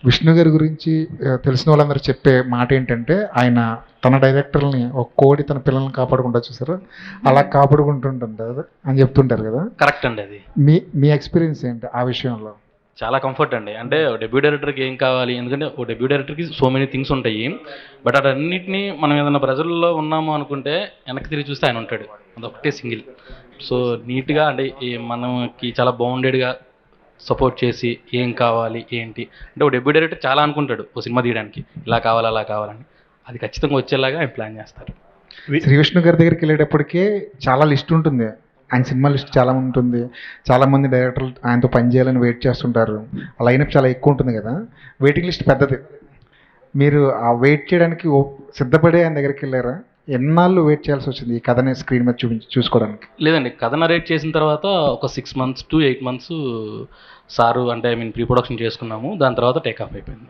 విష్ణు గారి గురించి తెలిసిన వాళ్ళందరూ చెప్పే మాట ఏంటంటే, ఆయన తన డైరెక్టర్‌లని ఒక కోడి తన పిల్లల్ని కాపాడుకుంటది చూసారా? అలా కాపాడుకుంటుంటుంటారు అని చెప్తుంటారు కదా! కరెక్ట్ అండి అది. మీ మీ ఎక్స్‌పీరియన్స్ ఏంటి ఆ విషయంలో? చాలా కంఫర్ట్ అండి. అంటే డెబ్యూ డైరెక్టర్‌కి ఏం కావాలి? ఎందుకంటే ఓ డెబ్యూ డైరెక్టర్‌కి సో మెనీ థింగ్స్ ఉంటాయి. బట్ అటన్నిటిని మనం ఏదైనా ప్రెజర్‌లో ఉన్నాము అనుకుంటే వెనక్కి తిరిగి చూస్తే ఆయన ఉంటాడు. అదొక్కటే సింగిల్. సో నీట్‌గా అంటే మనకి చాలా బౌండెడ్‌గా సపోర్ట్ చేసి ఏం కావాలి? ఏంటి? అంటే ఓ డెబ్యూ డైరెక్టర్ చాలా అనుకుంటాడు ఓ సినిమా తీయడానికి. ఇలా కావాలి, అలా కావాలని. అది ఖచ్చితంగా వచ్చేలాగా ఆయన ప్లాన్ చేస్తారు. శ్రీ విష్ణు గారి దగ్గరికెళ్ళేటప్పటికే చాలా లిస్ట్ ఉంటుంది. ఆయన సినిమా లిస్ట్ చాలా ఉంటుంది. చాలామంది డైరెక్టర్లు ఆయనతో పని చేయాలని వెయిట్ చేస్తుంటారు. ఆ లైనప్ చాలా ఎక్కువ ఉంటుంది కదా! వెయిటింగ్ లిస్ట్ పెద్దది. మీరు ఆ వెయిట్ చేయడానికి సిద్ధపడి ఆయన దగ్గరికెళ్లారా? ఎన్నాళ్ళు వెయిట్ చేయాల్సొచ్చింది ఈ కథని స్క్రీన్ మీద చూసుకోవడానికి? లేదండి. కథ నరేట్ చేసిన తర్వాత ఒక 6 మంత్స్ టు 8 మంత్స్ సారు అంటే ఐ మీన్ ప్రీ ప్రొడక్షన్ చేసుకున్నాము. దాని తర్వాత టేక్ ఆఫ్ అయిపోయింది.